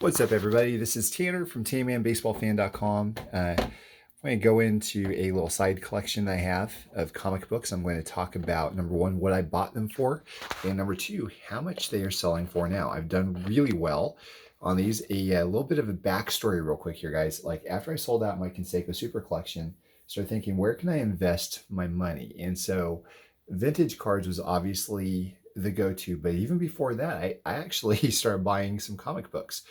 What's up, everybody? This is Tanner from TanmanBaseballFan.com. I'm going to go into a little side collection I have of comic books. I'm going to talk about, number one, what I bought them for, and number two, how much they are selling for now. I've done really well on these. A little bit of a backstory real quick here, guys. Like, after I sold out my Conseco Super Collection, I started thinking, where can I invest my money? And so vintage cards was obviously the go-to, but even before that, I actually started buying some comic books.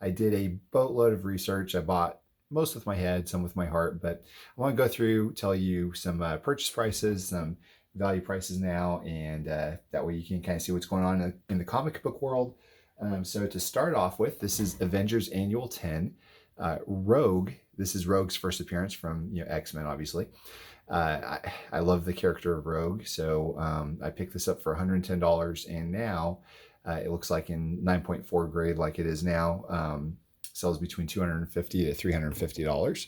I did a boatload of research. I bought most with my head, some with my heart, but I want to go through, tell you some purchase prices, some value prices now, and that way you can kind of see what's going on in the comic book world. So to start off with, this is Avengers Annual 10. Rogue, this is Rogue's first appearance from X-Men, obviously. I love the character of Rogue, so I picked this up for $110, and now it looks like in 9.4 grade, like it is now, sells between $250 to $350.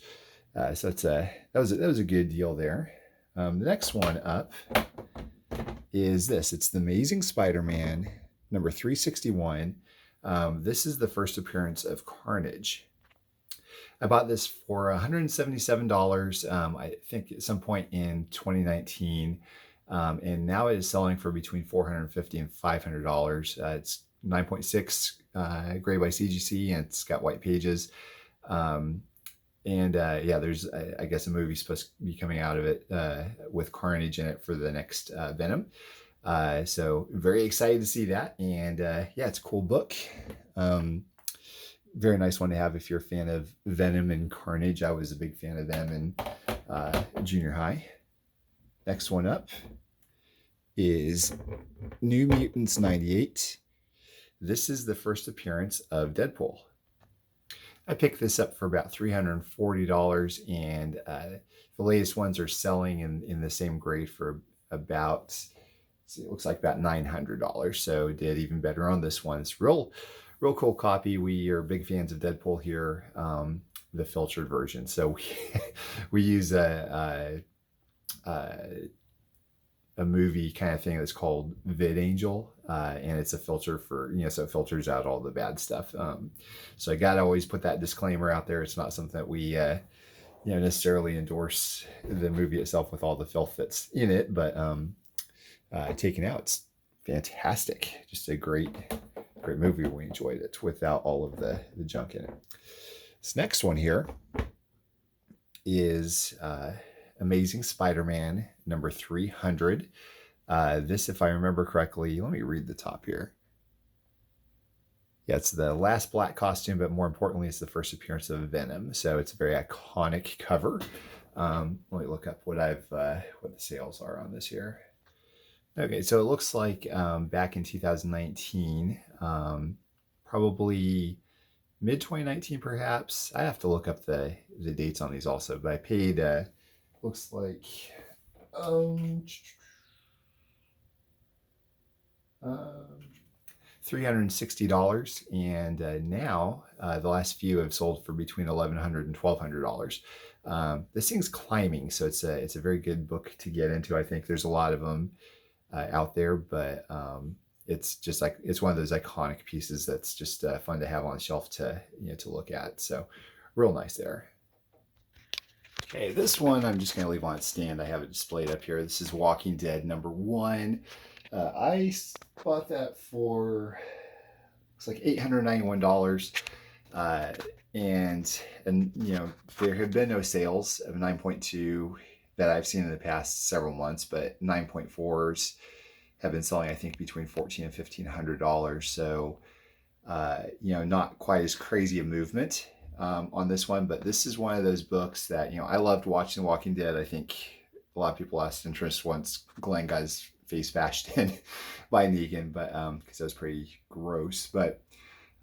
So that was a good deal there. The next one up is this. It's the Amazing Spider-Man number 361. This is the first appearance of Carnage. I bought this for $177, I think at some point in 2019, and now it is selling for between $450 and $500. It's 9.6 grade by CGC, and it's got white pages. Yeah, there's, I guess, a movie supposed to be coming out of it with Carnage in it for the next Venom. So very excited to see that, and yeah, it's a cool book. Very nice one to have if you're a fan of Venom and Carnage. I was a big fan of them in junior high. Next one up is New Mutants 98. This is the first appearance of Deadpool. I picked this up for about $340, and the latest ones are selling in the same grade for about, it looks like about $900. So it did even better on this one. It's real cool copy. We are big fans of Deadpool here, the filtered version. So we use a movie kind of thing that's called VidAngel, and it's a filter for, so it filters out all the bad stuff. So I got to always put that disclaimer out there. It's not something that we necessarily endorse the movie itself with all the filth that's in it, but taken out, it's fantastic. Just a great movie. We enjoyed it without all of the junk in it. This next one here is Amazing Spider-Man number 300. This, if I remember correctly, let me read the top here. Yeah, it's the last black costume, but more importantly, it's the first appearance of Venom. So it's a very iconic cover. Let me look up what the sales are on this here. Okay, so it looks like back in 2019, probably mid 2019 perhaps. I have to look up the dates on these also, but I paid looks like $360, and now the last few have sold for between $1,100 and $1,200. This thing's climbing, so it's a very good book to get into. I think there's a lot of them out there, but it's just like, it's one of those iconic pieces that's just fun to have on the shelf to look at. So real nice there. Okay, this one I'm just gonna leave on its stand. I have it displayed up here. This is Walking Dead number 1. I bought that for, looks like $891. And there have been no sales of 9.2 that I've seen in the past several months, but 9.4s have been selling, I think, between $1,400 and $1,500. So, not quite as crazy a movement on this one, but this is one of those books that, I loved watching The Walking Dead. I think a lot of people lost interest once Glenn got his face bashed in by Negan, but because that was pretty gross. But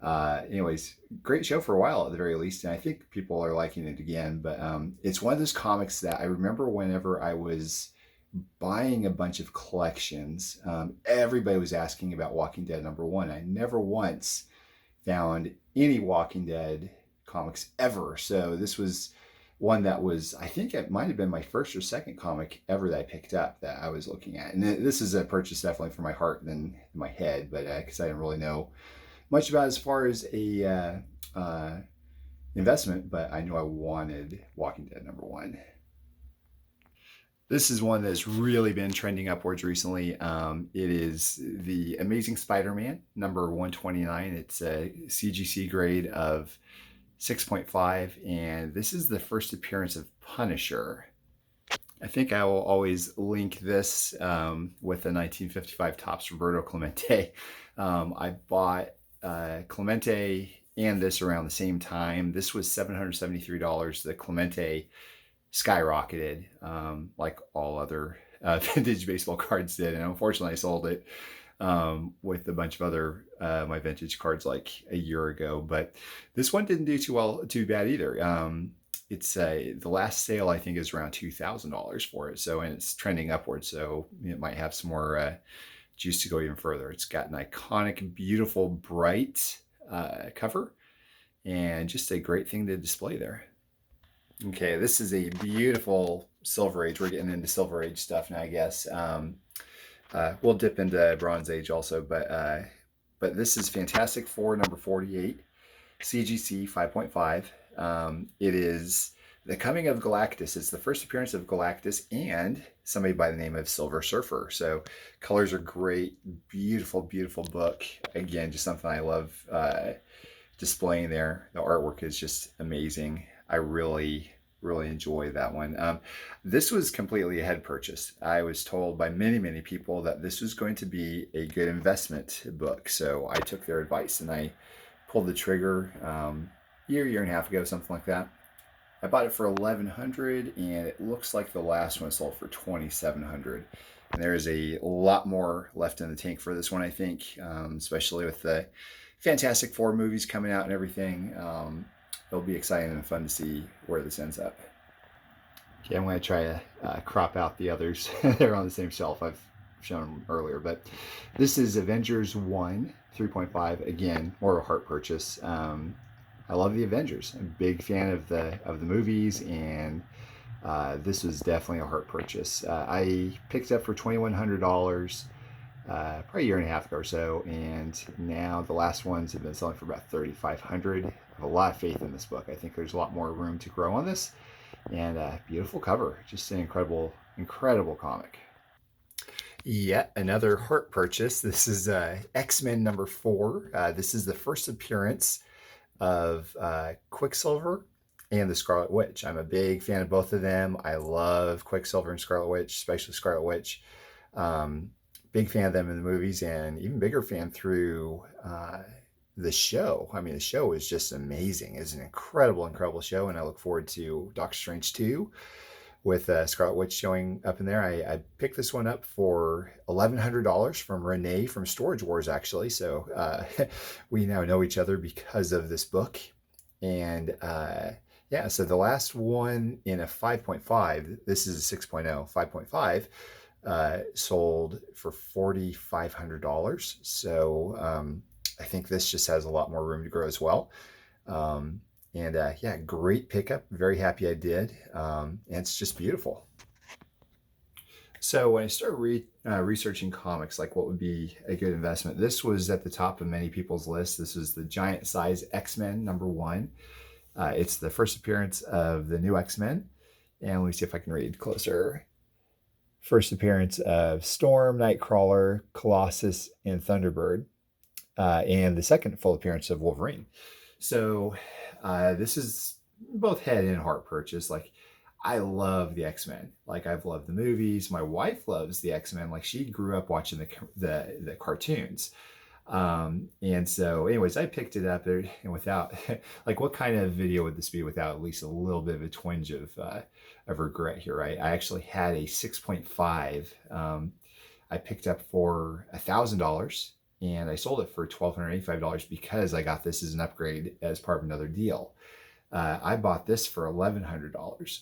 anyways, great show for a while at the very least, and I think people are liking it again. But it's one of those comics that I remember whenever I was buying a bunch of collections, everybody was asking about Walking Dead number 1. I never once found any Walking Dead comics ever. So this was one that was, I think it might have been my first or second comic ever that I picked up that I was looking at. And this is a purchase definitely for my heart than my head, but because I didn't really know much about as far as a investment, but I knew I wanted Walking Dead #1. This is one that's really been trending upwards recently. It is the Amazing Spider-Man #129. It's a CGC grade of 6.5, and this is the first appearance of Punisher. I think I will always link this with the 1955 Topps Roberto Clemente. I bought Clemente and this around the same time. This was $773. The Clemente skyrocketed, like all other vintage baseball cards did, and unfortunately I sold it with a bunch of other my vintage cards like a year ago. But this one didn't do too bad either. It's the last sale I think is around $2,000 for it. So, and it's trending upwards. So it might have some more juice to go even further. It's got an iconic, beautiful, bright cover, and just a great thing to display there. Okay, this is a beautiful Silver Age. We're getting into Silver Age stuff now, I guess. We'll dip into Bronze Age also, but this is Fantastic Four #48, CGC 5.5. It is the coming of Galactus. It's the first appearance of Galactus and somebody by the name of Silver Surfer. So colors are great, beautiful, beautiful book. Again, just something I love displaying there. The artwork is just amazing. I really enjoy that one. This was completely a head purchase. I was told by many people that this was going to be a good investment book. So I took their advice and I pulled the trigger year and a half ago, something like that. I bought it for $1,100, and it looks like the last one sold for $2,700. And there is a lot more left in the tank for this one, I think, especially with the Fantastic Four movies coming out and everything. It'll be exciting and fun to see where this ends up. Okay, I'm going to try to crop out the others. They're on the same shelf. I've shown them earlier, but this is Avengers 1 3.5. Again, more of a heart purchase. I love the Avengers. I'm a big fan of the movies, and this was definitely a heart purchase. I picked it up for $2,100 probably a year and a half ago or so, and now the last ones have been selling for about $3,500. I have a lot of faith in this book. I think there's a lot more room to grow on this, and beautiful cover. Just an incredible comic. Yet another heart purchase. This is X-Men #4. This is the first appearance of Quicksilver and the Scarlet Witch. I'm a big fan of both of them. I love Quicksilver and Scarlet Witch, especially Scarlet Witch. Big fan of them in the movies, and even bigger fan through the show. I mean, the show is just amazing. It's an incredible show, and I look forward to Doctor Strange 2 with Scarlet Witch showing up in there. I picked this one up for $1,100 from Renee from Storage Wars, actually. So we now know each other because of this book. And yeah, so the last one in a 5.5, this is a 6.0, 5.5, sold for $4,500. So I think this just has a lot more room to grow as well. And yeah, great pickup. Very happy I did. And it's just beautiful. So when I started researching comics, like what would be a good investment, this was at the top of many people's lists. This is the giant size X-Men #1. It's the first appearance of the new X-Men. And let me see if I can read closer. First appearance of Storm, Nightcrawler, Colossus, and Thunderbird. And the second full appearance of Wolverine. So this is both head and heart purchase. Like, I love the X-Men. Like, I've loved the movies. My wife loves the X-Men. Like, she grew up watching the cartoons. And so anyways, I picked it up there, and without, like, what kind of video would this be without at least a little bit of a twinge of regret here, right? I actually had a 6.5 I picked up for $1,000, and I sold it for $1,285 because I got this as an upgrade as part of another deal. I bought this for $1,100.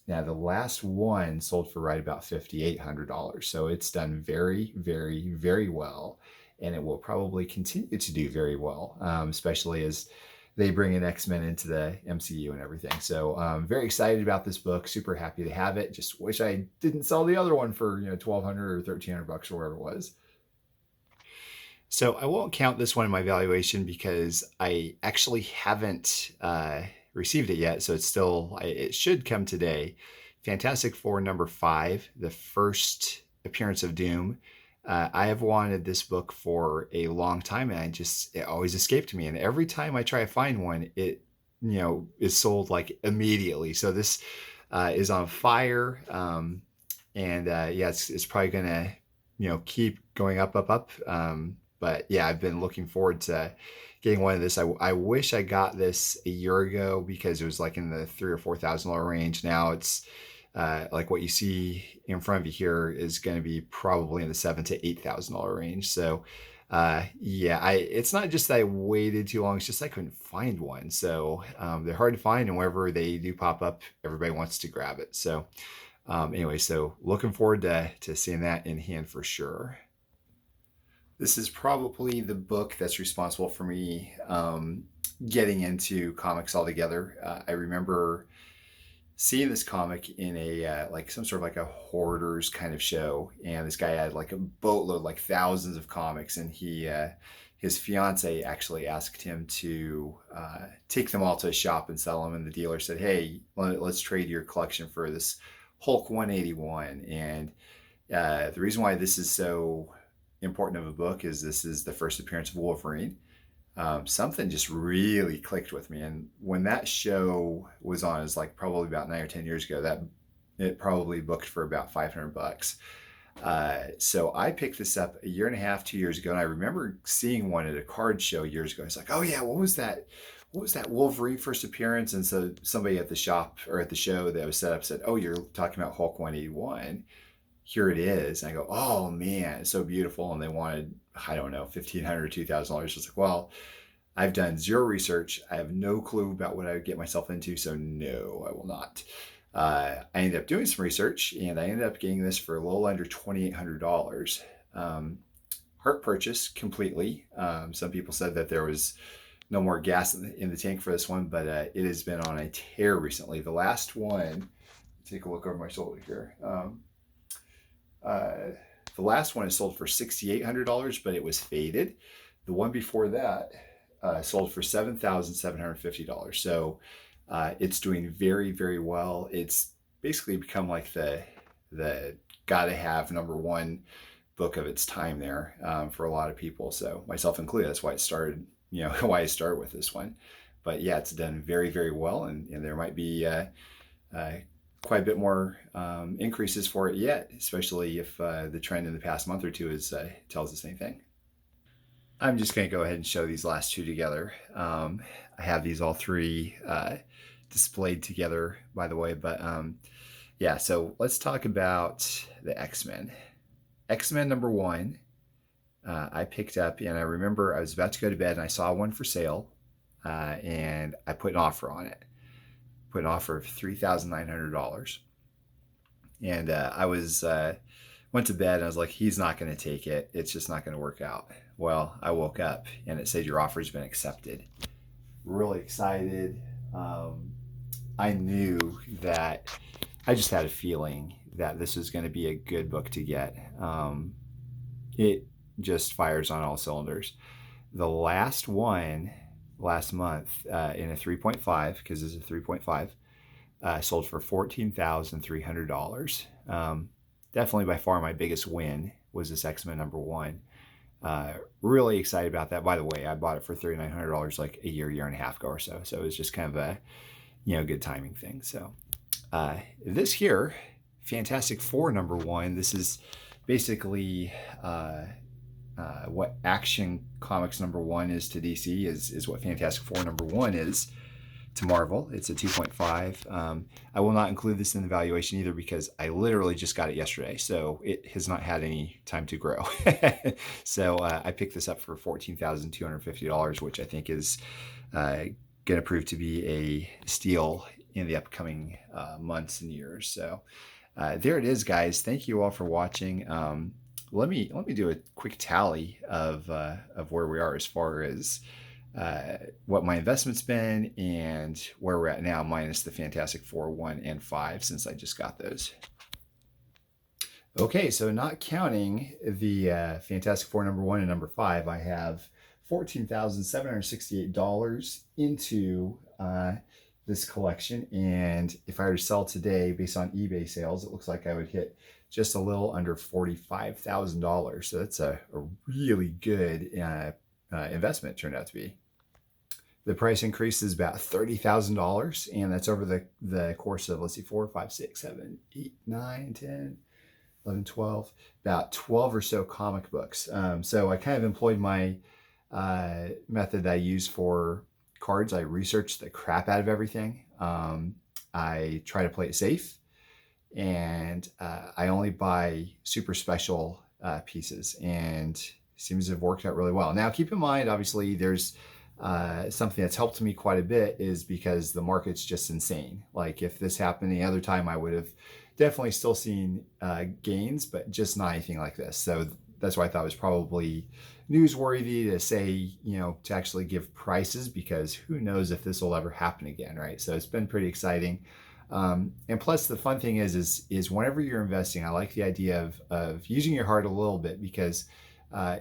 Now, the last one sold for right about $5,800. So it's done very well. And it will probably continue to do very well, especially as they bring in X-Men into the MCU and everything. So I'm very excited about this book. Super happy to have it. Just wish I didn't sell the other one for $1,200 or $1,300 or whatever it was. So I won't count this one in my valuation because I actually haven't received it yet. So it's still, it should come today. Fantastic Four #5, the first appearance of Doom. I have wanted this book for a long time, and it always escaped me. And every time I try to find one, it, is sold like immediately. So this is on fire. And yeah, it's probably gonna, keep going up, up, up. But yeah, I've been looking forward to getting one of this. I wish I got this a year ago because it was like in the $3,000 or $4,000 range. Now it's like what you see in front of you here is going to be probably in the $7,000 to $8,000 range. So yeah, it's not just that I waited too long; it's just I couldn't find one. So they're hard to find, and wherever they do pop up, everybody wants to grab it. So anyway, so looking forward to seeing that in hand for sure. This is probably the book that's responsible for me getting into comics altogether. I remember seeing this comic in a like some sort of like a hoarders kind of show, and this guy had like a boatload, like thousands of comics, and his fiance actually asked him to take them all to a shop and sell them, and the dealer said, "Hey, let's trade your collection for this Hulk 181." And the reason why this is so important of a book is this is the first appearance of Wolverine. Something just really clicked with me, and when that show was on, it's like probably about 9 or 10 years ago. That it probably booked for about $500. So I picked this up a year and a half, 2 years ago, and I remember seeing one at a card show years ago. It's like, oh yeah, what was that? What was that Wolverine first appearance? And so somebody at the shop or at the show that was set up said, "Oh, you're talking about Hulk 181. Here it is." And I go, "Oh man, it's so beautiful." And they wanted, I don't know, $1,500 or $2,000. It's like, well, I've done zero research. I have no clue about what I would get myself into, so no, I will not. I ended up doing some research, and I ended up getting this for a little under $2,800. Heart purchase completely. Some people said that there was no more gas in the tank for this one, but it has been on a tear recently. The last one, take a look over my shoulder here. Uh, the last one is sold for $6,800, but it was faded. The one before that sold for $7,750. So it's doing very, very well. It's basically become like the gotta have #1 book of its time there for a lot of people. So myself included. That's why it started. Why I started with this one. But yeah, it's done very, very well, and there might be uh, quite a bit more increases for it yet, especially if the trend in the past month or two tells the same thing. I'm just going to go ahead and show these last two together. I have these all three displayed together, by the way. But yeah, so let's talk about the X-Men. X-Men #1, I picked up, and I remember I was about to go to bed, and I saw one for sale, and I put an offer on it. Put an offer of $3,900. And went to bed, and I was like, he's not going to take it. It's just not going to work out. Well, I woke up, and it said your offer's been accepted. Really excited. I knew that I just had a feeling that this was going to be a good book to get. It just fires on all cylinders. The last one last month in a 3.5, because this is a 3.5, sold for $14,300. Definitely by far my biggest win was this X-Men #1. Really excited about that. By the way, I bought it for $3,900 like a year and a half ago or so. So it was just kind of a good timing thing. So this here, Fantastic Four #1. This is basically what Action Comics #1 is to DC is what Fantastic Four #1 is to Marvel. It's a 2.5. I will not include this in the valuation either because I literally just got it yesterday, so it has not had any time to grow. So I picked this up for $14,250, which I think is going to prove to be a steal in the upcoming months and years. So there it is, guys. Thank you all for watching. Let me do a quick tally of where we are as far as what my investment's been and where we're at now, minus the Fantastic Four 1 and 5, since I just got those. Okay, so not counting the Fantastic Four number 1 and number 5, I have $14,768 into this collection. And if I were to sell today based on eBay sales, it looks like I would hit just a little under $45,000. So that's a really good investment, it turned out to be. The price increase is about $30,000, and that's over the course of, let's see, 4, 5, 6, 7, 8, 9, 10, 11, 12, about 12 or so comic books. So I kind of employed my method that I use for cards. I research the crap out of everything. I try to play it safe, and I only buy super special pieces, and seems to have worked out really well. Now, keep in mind, obviously, there's something that's helped me quite a bit is because the market's just insane. Like if this happened any other time, I would have definitely still seen gains, but just not anything like this. So that's why I thought it was probably newsworthy to say, to actually give prices, because who knows if this will ever happen again, right? So it's been pretty exciting. And plus the fun thing is whenever you're investing, I like the idea of using your heart a little bit, because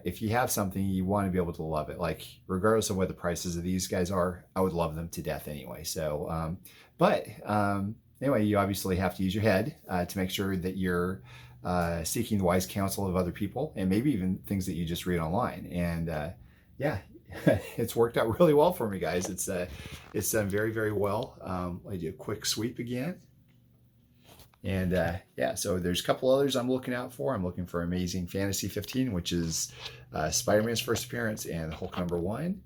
if you have something, you want to be able to love it. Like regardless of what the prices of these guys are, I would love them to death anyway. So, anyway, you obviously have to use your head to make sure that you're seeking the wise counsel of other people, and maybe even things that you just read online. And yeah, it's worked out really well for me, guys. It's done very, very well. I do a quick sweep again. And yeah, so there's a couple others I'm looking out for. I'm looking for Amazing Fantasy 15, which is Spider-Man's first appearance, and Hulk number 1.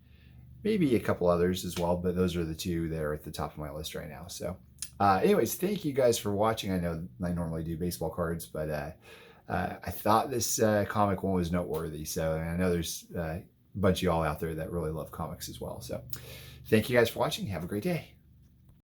Maybe a couple others as well, but those are the two that are at the top of my list right now. So anyways, thank you guys for watching. I know I normally do baseball cards, but I thought this comic one was noteworthy. So I know there's a bunch of y'all out there that really love comics as well. So thank you guys for watching. Have a great day.